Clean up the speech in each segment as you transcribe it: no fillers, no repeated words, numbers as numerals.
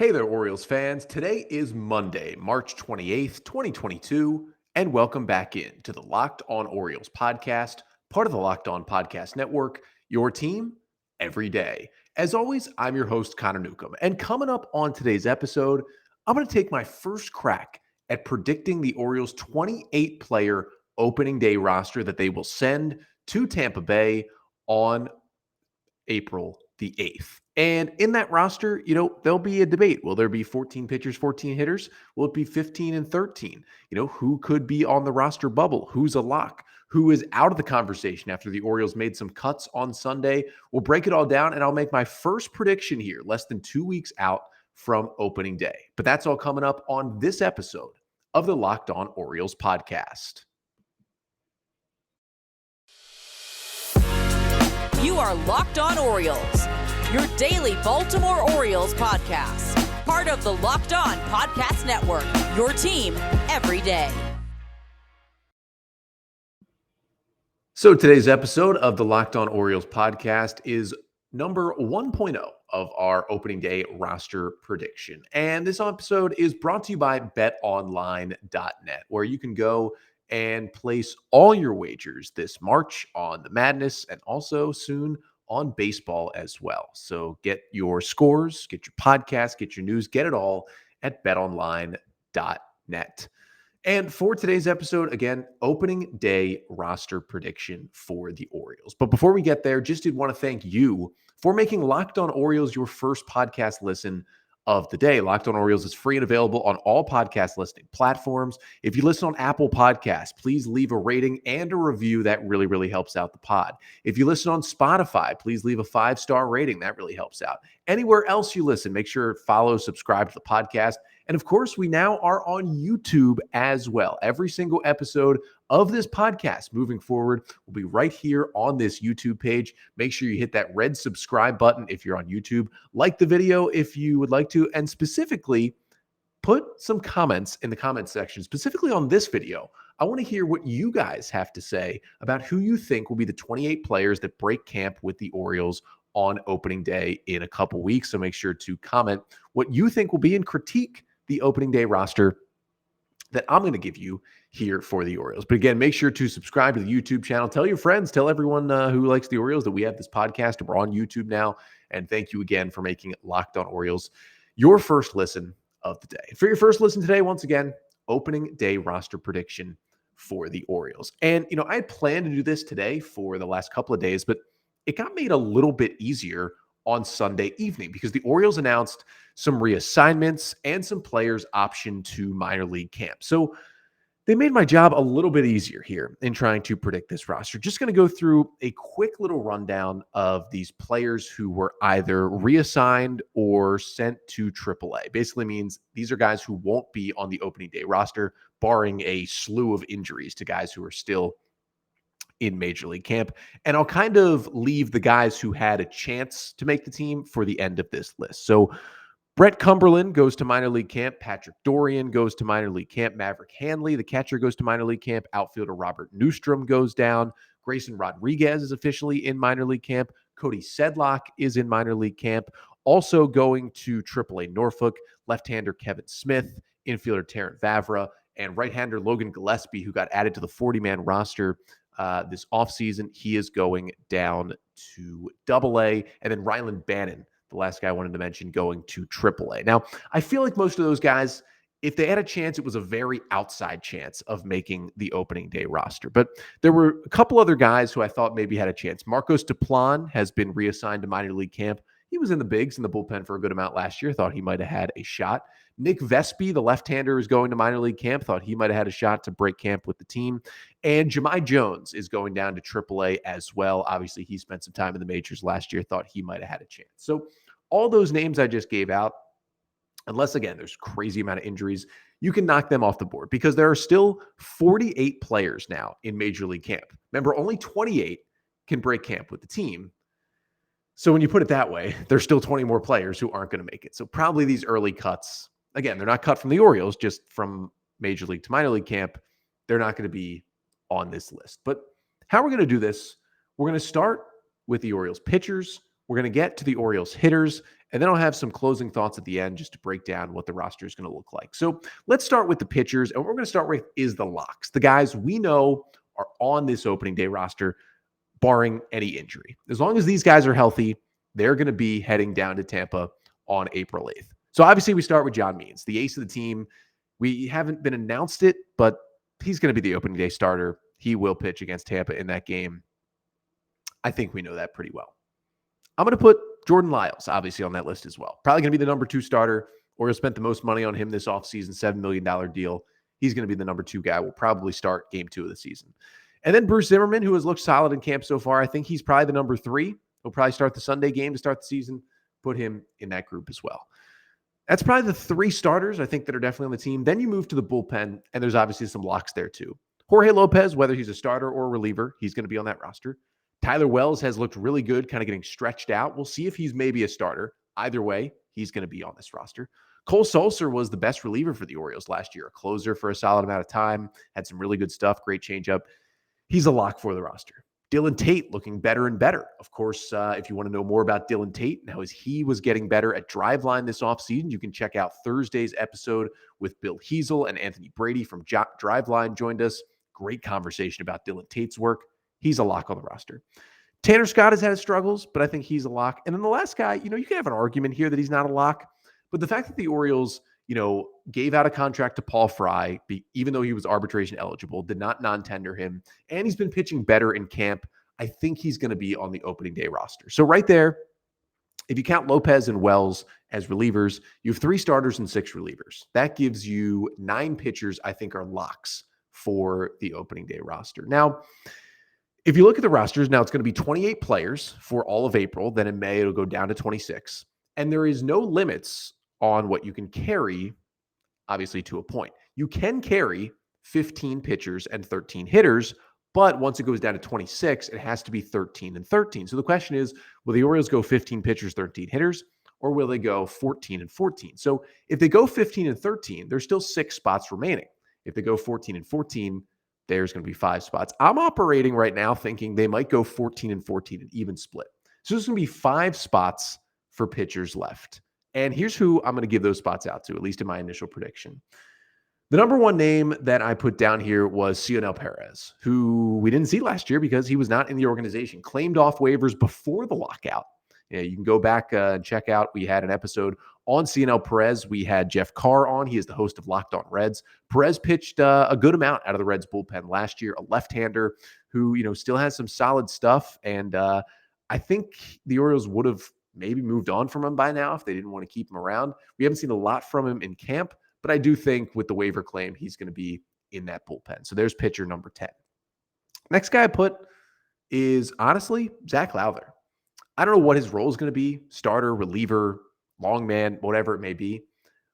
Hey there, Orioles fans. Today is Monday, March 28th, 2022, and welcome back in to the Locked On Orioles podcast, part of the Locked On Podcast Network, your team every day. As always, I'm your host, Connor Newcomb, and coming up on today's episode, I'm going to take my first crack at predicting the Orioles' 28-player opening day roster that they will send to Tampa Bay on April the 8th. And in that roster, there'll be a debate. Will there be 14 pitchers, 14 hitters? Will it be 15 and 13? Who could be on the roster bubble? Who's a lock? Who is out of the conversation after the Orioles made some cuts on Sunday? We'll break it all down, and I'll make my first prediction here, less than 2 weeks out from opening day. But that's all coming up on this episode of the Locked On Orioles podcast. You are Locked On Orioles, your daily Baltimore Orioles podcast. Part of the Locked On Podcast Network, your team every day. So today's episode of the Locked On Orioles podcast is number 1.0 of our opening day roster prediction. And this episode is brought to you by betonline.net, where you can go and place all your wagers this March on the Madness and also soon on baseball as well. So get your scores, get your podcasts, get your news, get it all at betonline.net. And for today's episode, again, opening day roster prediction for the Orioles. But before we get there, just did want to thank you for making Locked On Orioles your first podcast listen of the day. Locked On Orioles is free and available on all podcast listening platforms. If you listen on Apple Podcasts, please leave a rating and a review. That really, really helps out the pod. If you listen on Spotify, please leave a 5-star rating. That really helps out. Anywhere else you listen, make sure to follow, subscribe to the podcast. And of course, we now are on YouTube as well. Every single episode of this podcast moving forward will be right here on this YouTube page. Make sure you hit that red subscribe button if you're on YouTube. Like the video if you would like to, and specifically put some comments in the comments section, specifically on this video. I want to hear what you guys have to say about who you think will be the 28 players that break camp with the Orioles on opening day in a couple weeks. So make sure to comment what you think will be and critique the opening day roster that I'm going to give you here for the Orioles. But again, make sure to subscribe to the YouTube channel. Tell your friends, tell everyone who likes the Orioles that we have this podcast and we're on YouTube now. And thank you again for making Locked On Orioles your first listen of the day. For your first listen today, once again, opening day roster prediction for the Orioles. And, I had planned to do this today for the last couple of days, but it got made a little bit easier on Sunday evening because the Orioles announced some reassignments and some players optioned to minor league camp. So they made my job a little bit easier here in trying to predict this roster. Just going to go through a quick little rundown of these players who were either reassigned or sent to AAA. Basically means these are guys who won't be on the opening day roster, barring a slew of injuries to guys who are still in Major League camp. And I'll kind of leave the guys who had a chance to make the team for the end of this list. So Brett Cumberland goes to minor league camp. Patrick Dorian goes to minor league camp. Maverick Hanley, the catcher, goes to minor league camp. Outfielder Robert Newstrom goes down. Grayson Rodriguez is officially in minor league camp. Cody Sedlock is in minor league camp. Also going to AAA Norfolk, left-hander Kevin Smith, infielder Terrence Vavra, and right-hander Logan Gillespie, who got added to the 40-man roster this offseason. He is going down to AA. And then Ryland Bannon, the last guy I wanted to mention, going to AAA. Now, I feel like most of those guys, if they had a chance, it was a very outside chance of making the opening day roster. But there were a couple other guys who I thought maybe had a chance. Marcos Duplan has been reassigned to minor league camp. He was in the bigs in the bullpen for a good amount last year. Thought he might have had a shot. Nick Vespi, the left-hander, is going to minor league camp. Thought he might have had a shot to break camp with the team. And Jahmai Jones is going down to AAA as well. Obviously, he spent some time in the majors last year. Thought he might have had a chance. So all those names I just gave out, unless, again, there's crazy amount of injuries, you can knock them off the board because there are still 48 players now in Major League camp. Remember, only 28 can break camp with the team. So when you put it that way, there's still 20 more players who aren't going to make it. So probably these early cuts, again, they're not cut from the Orioles, just from Major League to minor league camp. They're not going to be on this list. But how we're going to do this, we're going to start with the Orioles pitchers. We're going to get to the Orioles hitters, And then I'll have some closing thoughts at the end just to break down what the roster is going to look like. So let's start with the pitchers. And what we're going to start with is the locks. The guys we know are on this opening day roster, barring any injury. As long as these guys are healthy, they're going to be heading down to Tampa on April 8th. So obviously we start with John Means, the ace of the team. We haven't been announced it, but he's going to be the opening day starter. He will pitch against Tampa in that game. I think we know that pretty well. I'm going to put Jordan Lyles, obviously, on that list as well. Probably going to be the number 2 starter. Orioles spent the most money on him this offseason, $7 million deal. He's going to be the number 2 guy. Will probably start game 2 of the season. And then Bruce Zimmerman, who has looked solid in camp so far. I think he's probably the number 3. He'll probably start the Sunday game to start the season. Put him in that group as well. That's probably the 3 starters I think that are definitely on the team. Then you move to the bullpen, and there's obviously some locks there too. Jorge Lopez, whether he's a starter or a reliever, he's going to be on that roster. Tyler Wells has looked really good, kind of getting stretched out. We'll see if he's maybe a starter. Either way, he's going to be on this roster. Cole Sulser was the best reliever for the Orioles last year, a closer for a solid amount of time, had some really good stuff, great changeup. He's a lock for the roster. Dylan Tate looking better and better. Of course, if you want to know more about Dylan Tate and how he was getting better at Driveline this offseason, you can check out Thursday's episode with Bill Hiesel and Anthony Brady from Driveline joined us. Great conversation about Dylan Tate's work. He's a lock on the roster. Tanner Scott has had his struggles, but I think he's a lock. And then the last guy, you can have an argument here that he's not a lock, but the fact that the Orioles, gave out a contract to Paul Fry, even though he was arbitration eligible, did not non-tender him, and he's been pitching better in camp, I think he's going to be on the opening day roster. So right there, if you count Lopez and Wells as relievers, you have 3 starters and 6 relievers. That gives you 9 pitchers I think are locks for the opening day roster. Now, if you look at the rosters, now it's going to be 28 players for all of April. Then in May, it'll go down to 26. And there is no limits on what you can carry, obviously, to a point. You can carry 15 pitchers and 13 hitters, but once it goes down to 26, it has to be 13 and 13. So the question is, will the Orioles go 15 pitchers, 13 hitters, or will they go 14 and 14? So if they go 15 and 13, there's still 6 spots remaining. If they go 14 and 14, there's going to be 5 spots. I'm operating right now thinking they might go 14 and 14, an even split. So there's going to be 5 spots for pitchers left. And here's who I'm going to give those spots out to, at least in my initial prediction. The number 1 name that I put down here was Cionel Perez, who we didn't see last year because he was not in the organization, claimed off waivers before the lockout. You can go back and check out. We had an episode on Cionel Perez. We had Jeff Carr on. He is the host of Locked On Reds. Perez pitched a good amount out of the Reds bullpen last year, a left-hander who, still has some solid stuff. And I think the Orioles would have maybe moved on from him by now if they didn't want to keep him around. We haven't seen a lot from him in camp, but I do think with the waiver claim, he's going to be in that bullpen. So there's pitcher number 10. Next guy I put is, honestly, Zach Lowther. I don't know what his role is going to be, starter, reliever, long man, whatever it may be,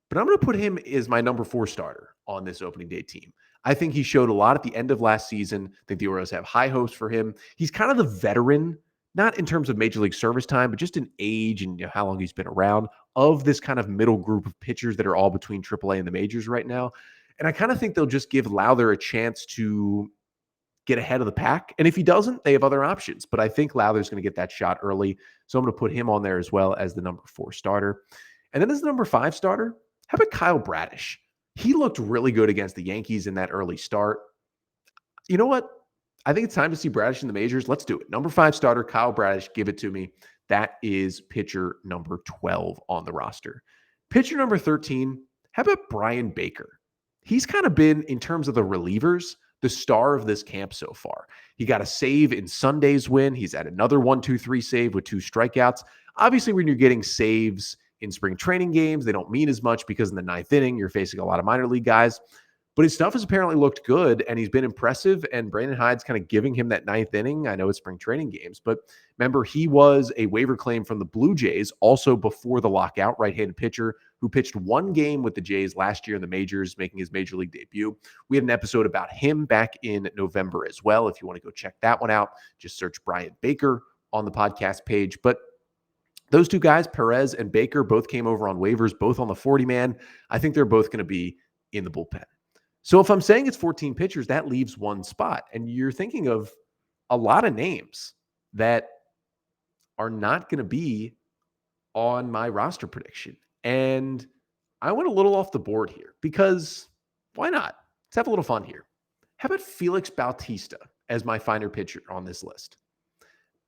but I'm going to put him as my number 4 starter on this opening day team. I think he showed a lot at the end of last season. I think the Orioles have high hopes for him. He's kind of the veteran, not in terms of major league service time, but just in age and how long he's been around, of this kind of middle group of pitchers that are all between AAA and the majors right now. And I kind of think they'll just give Lowther a chance to get ahead of the pack. And if he doesn't, they have other options. But I think Lowther's going to get that shot early. So I'm going to put him on there as well as the number 4 starter. And then as the number 5 starter, how about Kyle Bradish? He looked really good against the Yankees in that early start. You know what? I think it's time to see Bradish in the majors. Let's do it. Number 5 starter, Kyle Bradish. Give it to me. That is pitcher number 12 on the roster. Pitcher number 13, how about Bryan Baker? He's kind of been, in terms of the relievers, the star of this camp so far. He got a save in Sunday's win. He's at another 1-2-3 save with 2 strikeouts. Obviously, when you're getting saves in spring training games, they don't mean as much because in the 9th inning, you're facing a lot of minor league guys. But his stuff has apparently looked good, and he's been impressive, and Brandon Hyde's kind of giving him that 9th inning. I know it's spring training games, but remember, he was a waiver claim from the Blue Jays, also before the lockout, right-handed pitcher who pitched 1 game with the Jays last year in the majors, making his major league debut. We had an episode about him back in November as well. If you want to go check that one out, just search Bryan Baker on the podcast page. But those 2 guys, Perez and Baker, both came over on waivers, both on the 40-man. I think they're both going to be in the bullpen. So if I'm saying it's 14 pitchers, that leaves 1 spot. And you're thinking of a lot of names that are not going to be on my roster prediction. And I went a little off the board here because why not? Let's have a little fun here. How about Félix Bautista as my final pitcher on this list?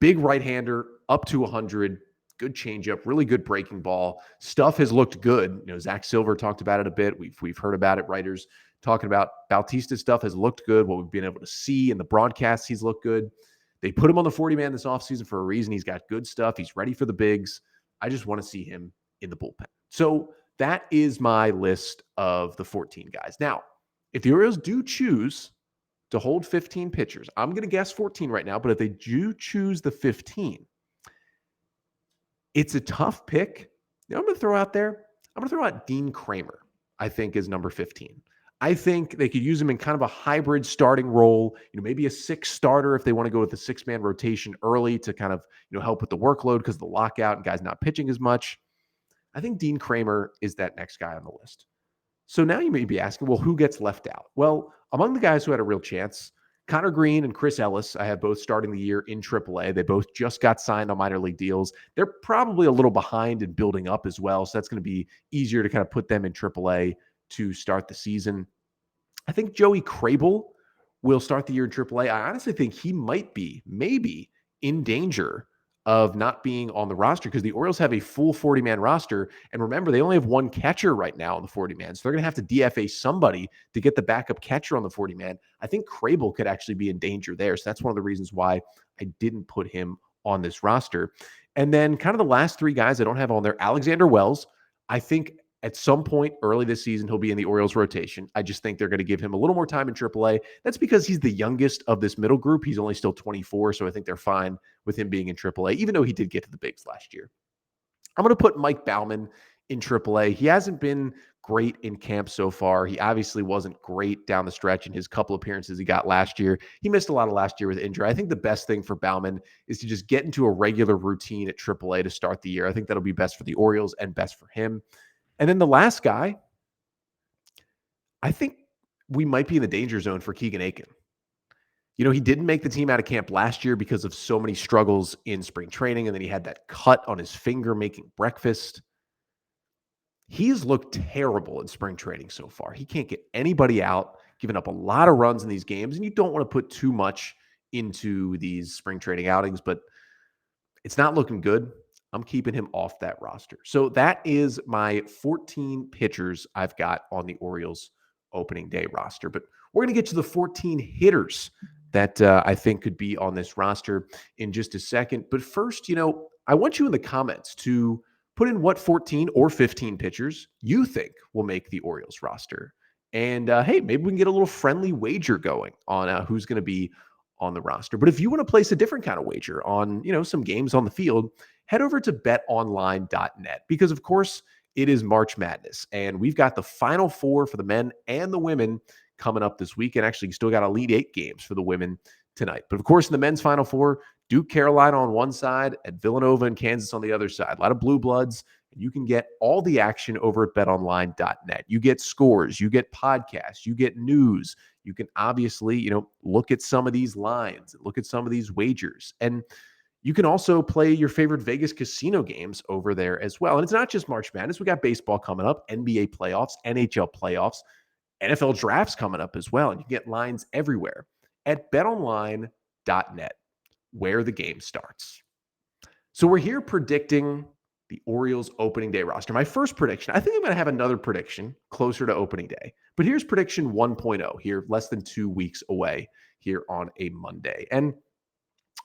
Big right-hander, up to 100, good changeup, really good breaking ball. Stuff has looked good. Zach Silver talked about it a bit. We've heard about it. Writers talking about Bautista's stuff has looked good. What we've been able to see in the broadcasts, he's looked good. They put him on the 40-man this offseason for a reason. He's got good stuff. He's ready for the bigs. I just want to see him in the bullpen. So that is my list of the 14 guys. Now, if the Orioles do choose to hold 15 pitchers, I'm going to guess 14 right now, but if they do choose the 15, it's a tough pick. I'm going to throw out Dean Kramer, I think, is number 15. I think they could use him in kind of a hybrid starting role, maybe a 6 starter if they want to go with a 6-man rotation early to kind of, help with the workload because of the lockout and guys not pitching as much. I think Dean Kramer is that next guy on the list. So now you may be asking, well, who gets left out? Well, among the guys who had a real chance, Connor Green and Chris Ellis, I have both starting the year in AAA. They both just got signed on minor league deals. They're probably a little behind in building up as well, so that's going to be easier to kind of put them in AAA to start the season. I think Joey Crable will start the year in AAA. I honestly think he might be maybe in danger of not being on the roster because the Orioles have a full 40-man roster. And remember, they only have one catcher right now on the 40-man. So they're going to have to DFA somebody to get the backup catcher on the 40-man. I think Crable could actually be in danger there. So that's one of the reasons why I didn't put him on this roster. And then kind of the last 3 guys I don't have on there, Alexander Wells. I think at some point early this season, he'll be in the Orioles rotation. I just think they're going to give him a little more time in AAA. That's because he's the youngest of this middle group. He's only still 24, so I think they're fine with him being in AAA, even though he did get to the bigs last year. I'm going to put Mike Baumann in AAA. He hasn't been great in camp so far. He obviously wasn't great down the stretch in his couple appearances he got last year. He missed a lot of last year with injury. I think the best thing for Baumann is to just get into a regular routine at AAA to start the year. I think that'll be best for the Orioles and best for him. And then the last guy, I think we might be in the danger zone for Keegan Akin. He didn't make the team out of camp last year because of so many struggles in spring training, and then he had that cut on his finger making breakfast. He's looked terrible in spring training so far. He can't get anybody out, giving up a lot of runs in these games, and you don't want to put too much into these spring training outings, but it's not looking good. I'm keeping him off that roster. So that is my 14 pitchers I've got on the Orioles opening day roster. But we're going to get to the 14 hitters that I think could be on this roster in just a second. But first, I want you in the comments to put in what 14 or 15 pitchers you think will make the Orioles roster. And hey, maybe we can get a little friendly wager going on who's going to be on the roster. But if you want to place a different kind of wager on, some games on the field, head over to betonline.net because, of course, it is March Madness, and we've got the Final Four for the men and the women coming up this weekend. Actually, you still got Elite 8 games for the women tonight. But, of course, in the men's Final Four, Duke, Carolina on one side and Villanova and Kansas on the other side. A lot of blue bloods, and you can get all the action over at betonline.net. You get scores, you get podcasts, you get news. You can obviously, look at some of these lines, look at some of these wagers, and you can also play your favorite Vegas casino games over there as well. And it's not just March Madness. We got baseball coming up, NBA playoffs, NHL playoffs, NFL drafts coming up as well. And you can get lines everywhere at betonline.net, where the game starts. So we're here predicting the Orioles opening day roster. My first prediction, I think I'm going to have another prediction closer to opening day. But here's prediction 1.0 here, less than 2 weeks away here on a Monday. And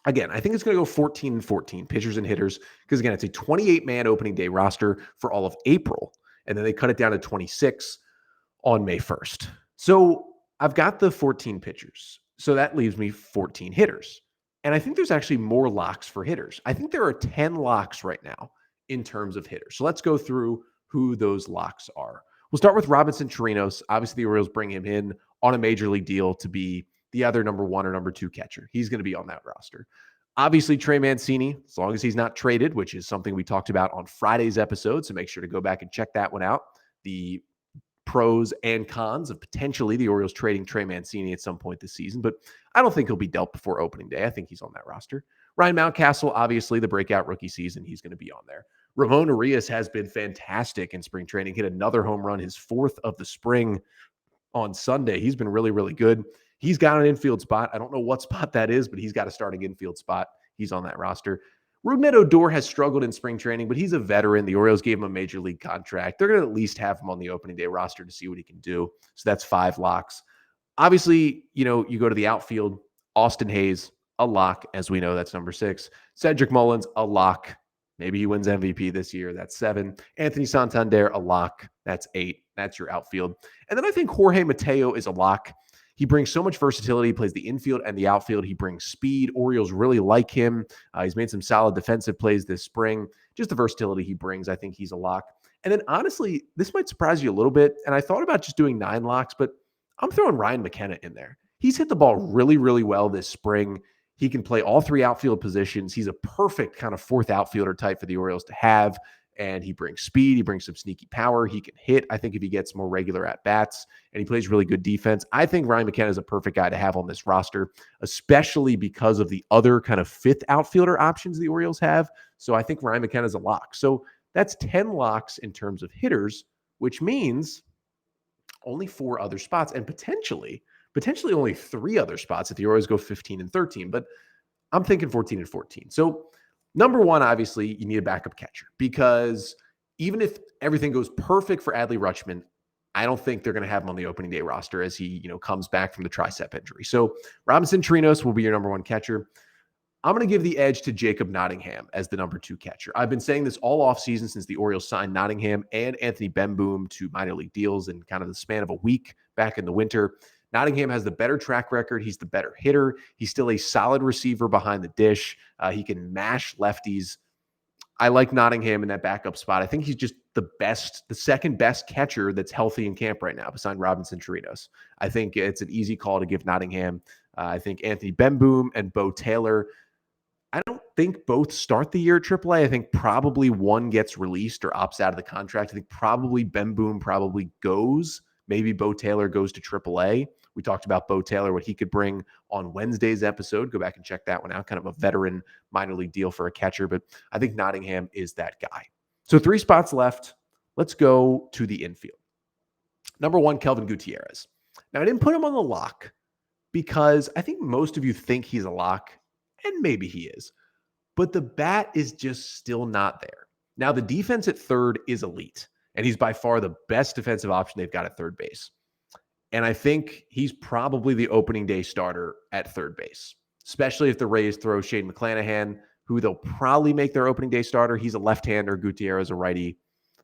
again, I think it's going to go 14 and 14 pitchers and hitters because, again, it's a 28-man opening day roster for all of April. And then they cut it down to 26 on May 1st. So I've got the 14 pitchers. So that leaves me 14 hitters. And I think there's actually more locks for hitters. I think there are 10 locks right now in terms of hitters. So let's go through who those locks are. We'll start with Robinson Chirinos. Obviously, the Orioles bring him in on a major league deal to be the other number 1 or number 2 catcher. He's going to be on that roster. Obviously, Trey Mancini, as long as he's not traded, which is something we talked about on Friday's episode, so make sure to go back and check that one out. The pros and cons of potentially the Orioles trading Trey Mancini at some point this season, but I don't think he'll be dealt before opening day. I think he's on that roster. Ryan Mountcastle, obviously, the breakout rookie season, he's going to be on there. Ramon Urias has been fantastic in spring training. Hit another home run, his 4th of the spring on Sunday. He's been really, really good. He's got an infield spot. I don't know what spot that is, but he's got a starting infield spot. He's on that roster. Rougned Odor has struggled in spring training, but he's a veteran. The Orioles gave him a major league contract. They're going to at least have him on the opening day roster to see what he can do. So that's 5 locks. Obviously, you go to the outfield. Austin Hayes, a lock, as we know, that's number 6. Cedric Mullins, a lock. Maybe he wins MVP this year. That's 7. Anthony Santander, a lock. That's 8. That's your outfield. And then I think Jorge Mateo is a lock. He brings so much versatility. He plays the infield and the outfield. He brings speed. Orioles really like him. He's made some solid defensive plays this spring. Just the versatility he brings, I think he's a lock. And then honestly, this might surprise you a little bit. And I thought about just doing 9 locks, but I'm throwing Ryan McKenna in there. He's hit the ball really, really well this spring. He can play all 3 outfield positions. He's a perfect kind of 4th outfielder type for the Orioles to have. And he brings speed. He brings some sneaky power. He can hit, I think, if he gets more regular at-bats. And he plays really good defense. I think Ryan McKenna is a perfect guy to have on this roster, especially because of the other kind of 5th outfielder options the Orioles have. So I think Ryan McKenna is a lock. So that's 10 locks in terms of hitters, which means only 4 other spots and potentially only 3 other spots if the Orioles go 15 and 13. But I'm thinking 14 and 14. So number 1, obviously, you need a backup catcher because even if everything goes perfect for Adley Rutschman, I don't think they're going to have him on the opening day roster as he, comes back from the tricep injury. So Robinson Chirinos will be your number 1 catcher. I'm going to give the edge to Jacob Nottingham as the number 2 catcher. I've been saying this all offseason since the Orioles signed Nottingham and Anthony Bemboom to minor league deals in kind of the span of a week back in the winter. Nottingham has the better track record. He's the better hitter. He's still a solid receiver behind the dish. He can mash lefties. I like Nottingham in that backup spot. I think he's just the second best catcher that's healthy in camp right now, besides Robinson Chirinos. I think it's an easy call to give Nottingham. I think Anthony Bemboom and Bo Taylor, I don't think both start the year at AAA. I think probably one gets released or opts out of the contract. I think probably Bemboom probably goes. Maybe Bo Taylor goes to AAA. We talked about Bo Taylor, what he could bring on Wednesday's episode. Go back and check that one out. Kind of a veteran minor league deal for a catcher, but I think Nottingham is that guy. So 3 spots left. Let's go to the infield. Number 1, Kelvin Gutierrez. Now, I didn't put him on the lock because I think most of you think he's a lock, and maybe he is, but the bat is just still not there. Now, the defense at third is elite, and he's by far the best defensive option they've got at third base. And I think he's probably the opening day starter at third base, especially if the Rays throw Shane McClanahan, who they'll probably make their opening day starter. He's a left-hander. Gutierrez a righty.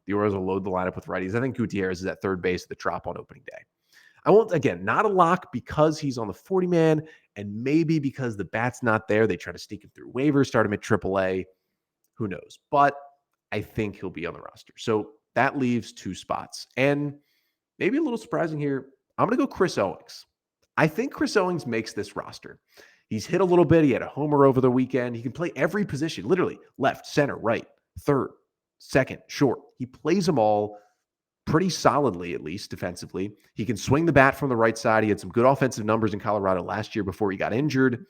The Orioles will load the lineup with righties. I think Gutierrez is at third base at the Trop on opening day. I won't, again, not a lock because he's on the 40-man and maybe because the bat's not there. They try to sneak him through waivers, start him at AAA. Who knows? But I think he'll be on the roster. So that leaves 2 spots. And maybe a little surprising here, I'm going to go Chris Owings. I think Chris Owings makes this roster. He's hit a little bit. He had a homer over the weekend. He can play every position, literally left, center, right, third, second, short. He plays them all pretty solidly, at least defensively. He can swing the bat from the right side. He had some good offensive numbers in Colorado last year before he got injured.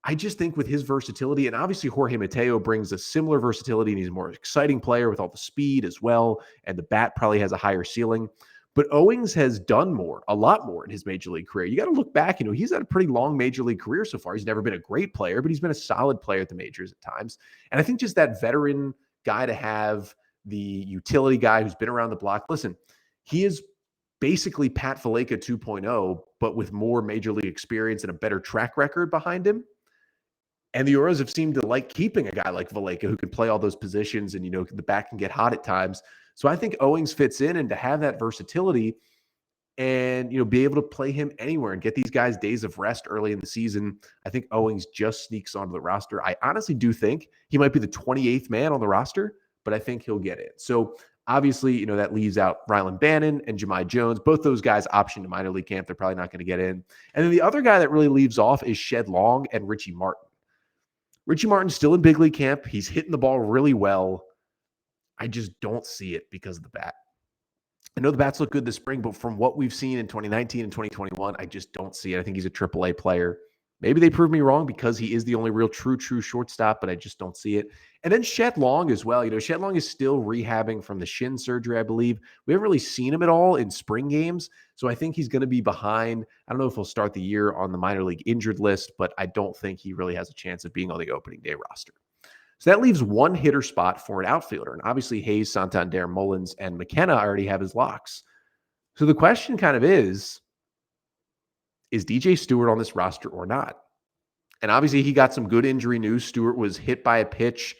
I just think with his versatility, and obviously Jorge Mateo brings a similar versatility, and he's a more exciting player with all the speed as well, and the bat probably has a higher ceiling. But Owings has done a lot more in his major league career. You got to look back, he's had a pretty long major league career so far. He's never been a great player, but he's been a solid player at the majors at times. And I think just that veteran guy to have, the utility guy who's been around the block. Listen, he is basically Pat Valaika 2.0, but with more major league experience and a better track record behind him. And the Orioles have seemed to like keeping a guy like Valaika who can play all those positions and, the bat can get hot at times. So I think Owings fits in, and to have that versatility and, be able to play him anywhere and get these guys days of rest early in the season, I think Owings just sneaks onto the roster. I honestly do think he might be the 28th man on the roster, but I think he'll get in. So obviously, that leaves out Rylan Bannon and Jahmai Jones. Both those guys optioned to minor league camp. They're probably not going to get in. And then the other guy that really leaves off is Shed Long and Richie Martin. Richie Martin's still in big league camp. He's hitting the ball really well. I just don't see it because of the bat. I know the bats look good this spring, but from what we've seen in 2019 and 2021, I just don't see it. I think he's a AAA player. Maybe they prove me wrong because he is the only real true shortstop, but I just don't see it. And then Shed Long as well. Shed Long is still rehabbing from the shin surgery, I believe. We haven't really seen him at all in spring games, so I think he's going to be behind. I don't know if he'll start the year on the minor league injured list, but I don't think he really has a chance of being on the opening day roster. So that leaves one hitter spot for an outfielder. And obviously Hayes, Santander, Mullins, and McKenna already have his locks. So the question kind of is DJ Stewart on this roster or not? And obviously he got some good injury news. Stewart was hit by a pitch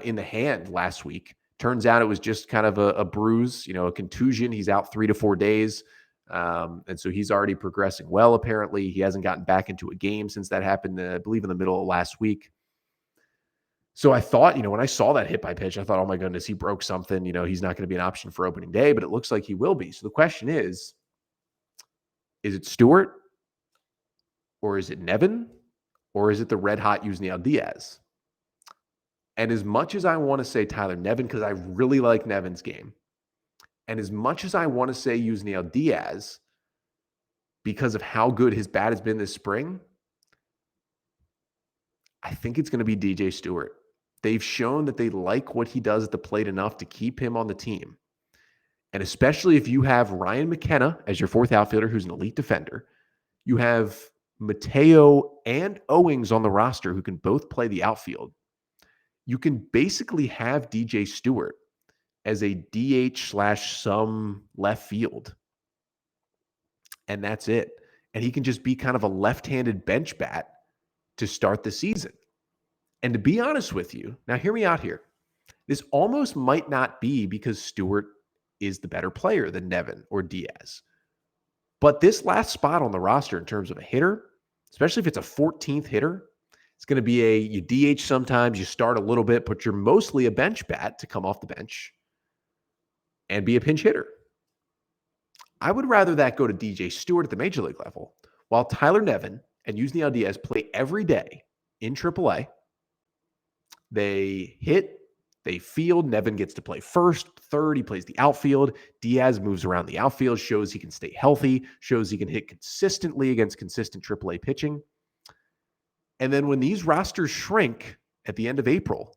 in the hand last week. Turns out it was just kind of a bruise, a contusion. He's out 3 to 4 days. And so he's already progressing well, apparently. He hasn't gotten back into a game since that happened, I believe, in the middle of last week. So I thought, when I saw that hit by pitch, I thought, oh my goodness, he broke something. He's not going to be an option for opening day, but it looks like he will be. So the question is it Stewart or is it Nevin or is it the red hot Yusniel Diaz? And as much as I want to say Tyler Nevin, because I really like Nevin's game, and as much as I want to say Yusniel Diaz because of how good his bat has been this spring, I think it's going to be DJ Stewart. They've shown that they like what he does at the plate enough to keep him on the team. And especially if you have Ryan McKenna as your fourth outfielder, who's an elite defender, you have Mateo and Owings on the roster who can both play the outfield. You can basically have DJ Stewart as a DH/some left field. And that's it. And he can just be kind of a left-handed bench bat to start the season. And to be honest with you, now hear me out here. This almost might not be because Stewart is the better player than Nevin or Diaz. But this last spot on the roster in terms of a hitter, especially if it's a 14th hitter, it's going to be you DH sometimes, you start a little bit, but you're mostly a bench bat to come off the bench and be a pinch hitter. I would rather that go to DJ Stewart at the major league level, while Tyler Nevin and Yusniel Diaz play every day in AAA. They hit, they field. Nevin gets to play first, third. He plays the outfield. Diaz moves around the outfield, shows he can stay healthy, shows he can hit consistently against consistent AAA pitching. And then when these rosters shrink at the end of April,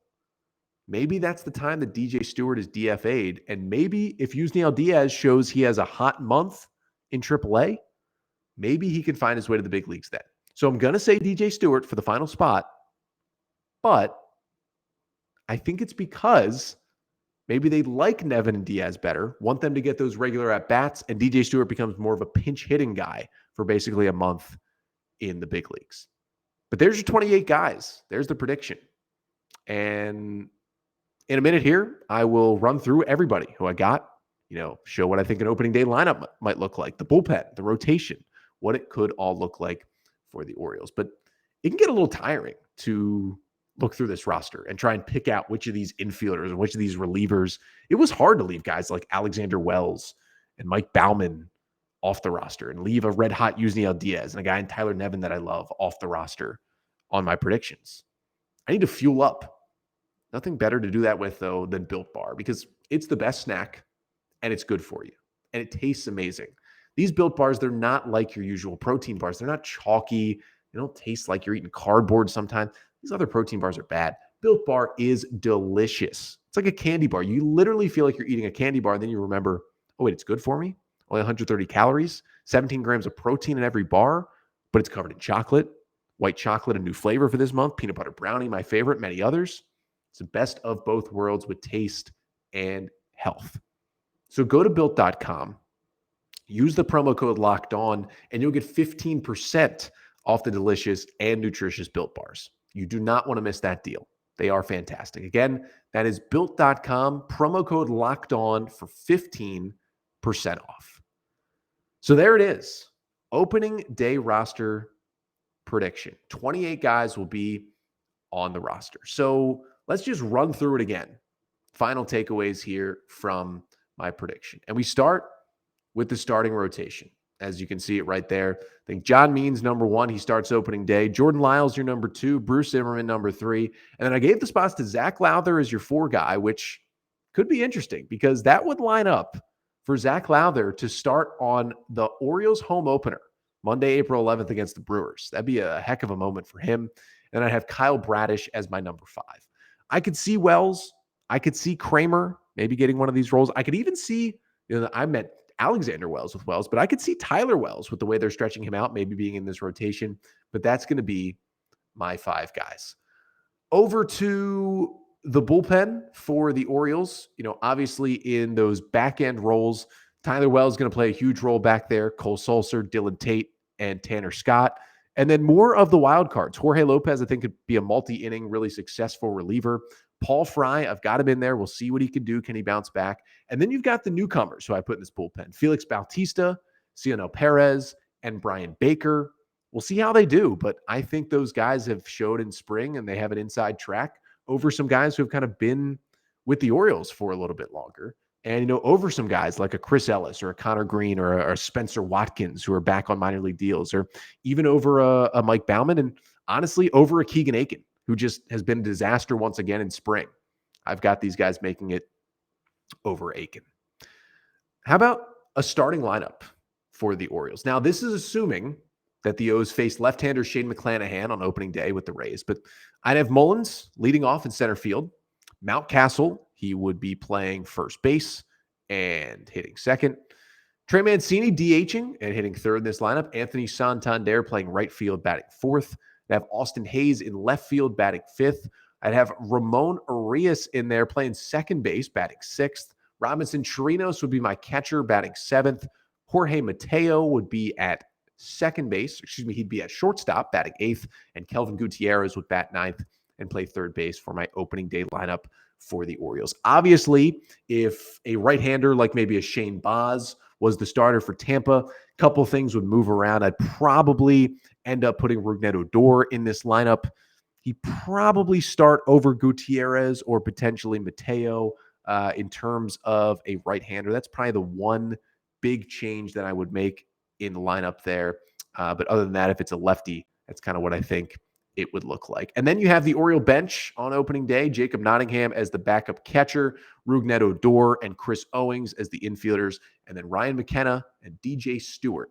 maybe that's the time that DJ Stewart is DFA'd. And maybe if Yusniel Diaz shows he has a hot month in AAA, maybe he can find his way to the big leagues then. So I'm going to say DJ Stewart for the final spot, but I think it's because maybe they like Nevin and Diaz better, want them to get those regular at-bats, and DJ Stewart becomes more of a pinch-hitting guy for basically a month in the big leagues. But there's your 28 guys. There's the prediction. And in a minute here, I will run through everybody who I got, show what I think an opening day lineup might look like, the bullpen, the rotation, what it could all look like for the Orioles. But it can get a little tiring to look through this roster and try and pick out which of these infielders and which of these relievers. It was hard to leave guys like Alexander Wells and Mike Baumann off the roster and leave a red-hot Yusniel Diaz and a guy in Tyler Nevin that I love off the roster on my predictions. I need to fuel up. Nothing better to do that with, though, than Built Bar because it's the best snack and it's good for you and it tastes amazing. These Built Bars, they're not like your usual protein bars. They're not chalky. They don't taste like you're eating cardboard sometimes. These other protein bars are bad. Built Bar is delicious. It's like a candy bar. You literally feel like you're eating a candy bar, and then you remember, oh, wait, it's good for me? Only 130 calories, 17 grams of protein in every bar, but it's covered in chocolate, white chocolate, a new flavor for this month, peanut butter brownie, my favorite, many others. It's the best of both worlds with taste and health. So go to Built.com, use the promo code LOCKEDON, and you'll get 15% off the delicious and nutritious Built Bars. You do not want to miss that deal. They are fantastic. Again, that is Built.com, promo code LOCKEDON for 15% off. So there it is. Opening day roster prediction. 28 guys will be on the roster. So let's just run through it again. Final takeaways here from my prediction. And we start with the starting rotation. As you can see it right there. I think John Means, number 1. He starts opening day. Jordan Lyles, your number 2. Bruce Zimmerman, number 3. And then I gave the spots to Zach Lowther as your 4 guy, which could be interesting because that would line up for Zach Lowther to start on the Orioles home opener Monday, April 11th against the Brewers. That'd be a heck of a moment for him. And I'd have Kyle Bradish as my number 5. I could see Wells. I could see Kramer maybe getting one of these roles. I could even see, I met Alexander Wells with Wells, but I could see Tyler Wells with the way they're stretching him out, maybe being in this rotation. But that's going to be my 5 guys. Over to the bullpen for the Orioles. Obviously in those back end roles, Tyler Wells is going to play a huge role back there. Cole Sulser, Dylan Tate, and Tanner Scott. And then more of the wild cards. Jorge Lopez, I think, could be a multi-inning, really successful reliever. Paul Fry, I've got him in there. We'll see what he can do. Can he bounce back? And then you've got the newcomers who I put in this bullpen. Félix Bautista, Cionel Perez, and Bryan Baker. We'll see how they do, but I think those guys have showed in spring and they have an inside track over some guys who have kind of been with the Orioles for a little bit longer. And, over some guys like a Chris Ellis or a Connor Green or a Spencer Watkins who are back on minor league deals, or even over a Mike Baumann, and honestly over a Keegan Akin, who just has been a disaster once again in spring. I've got these guys making it over Akin. How about a starting lineup for the Orioles? Now, this is assuming that the O's face left-hander Shane McClanahan on opening day with the Rays, but I'd have Mullins leading off in center field. Mountcastle, he would be playing first base and hitting second. Trey Mancini DHing and hitting third in this lineup. Anthony Santander playing right field, batting fourth. I'd have Austin Hayes in left field, batting fifth. I'd have Ramon Arias in there playing second base, batting sixth. Robinson Chirinos would be my catcher, batting seventh. Jorge Mateo would be at second base. He'd be at shortstop, batting eighth. And Kelvin Gutierrez would bat ninth and play third base for my opening day lineup for the Orioles. Obviously, if a right-hander like maybe a Shane Baz was the starter for Tampa, a couple things would move around. I'd probably end up putting Rougned Odor in this lineup. He'd probably start over Gutierrez or potentially Mateo in terms of a right-hander. That's probably the one big change that I would make in the lineup there. But other than that, if it's a lefty, that's kind of what I think it would look like. And then you have the Oriole bench on opening day. Jacob Nottingham as the backup catcher, Rougned Odor and Chris Owings as the infielders, and then Ryan McKenna and DJ Stewart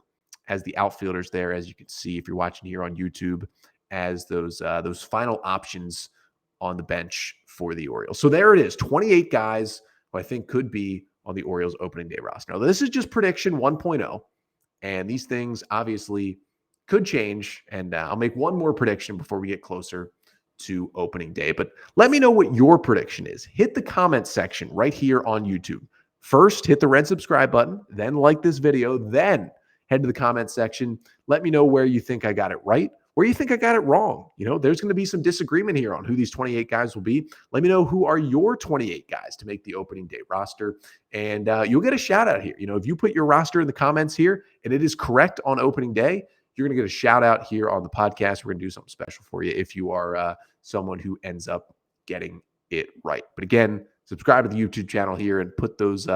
as the outfielders there, as you can see if you're watching here on YouTube, as those final options on the bench for the Orioles. So there it is, 28 guys who I think could be on the Orioles opening day roster. Now, this is just prediction 1.0, and these things obviously could change, and I'll make one more prediction before we get closer to opening day. But let me know what your prediction is. Hit the comment section right here on YouTube. First, hit the red subscribe button, then like this video, then head to the comment section. Let me know where you think I got it right, where you think I got it wrong. There's going to be some disagreement here on who these 28 guys will be. Let me know who are your 28 guys to make the opening day roster, and you'll get a shout out here. If you put your roster in the comments here and it is correct on opening day, you're going to get a shout out here on the podcast. We're going to do something special for you if you are someone who ends up getting it right. But again, subscribe to the YouTube channel here and put those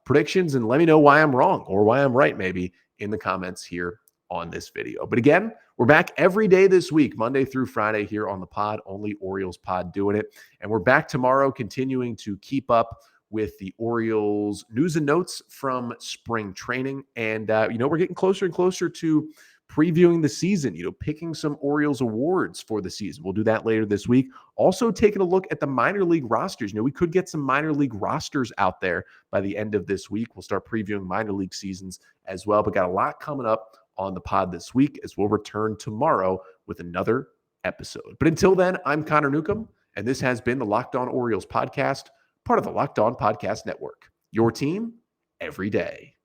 predictions, and let me know why I'm wrong or why I'm right maybe in the comments here on this video. But again, we're back every day this week, Monday through Friday here on the pod, only Orioles pod doing it. And we're back tomorrow continuing to keep up with the Orioles news and notes from spring training. And, we're getting closer and closer to previewing the season, picking some Orioles awards for the season. We'll do that later this week. Also taking a look at the minor league rosters. We could get some minor league rosters out there by the end of this week. We'll start previewing minor league seasons as well, but got a lot coming up on the pod this week as we'll return tomorrow with another episode. But until then, I'm Connor Newcomb, and this has been the Locked On Orioles podcast, part of the Locked On Podcast Network. Your team every day.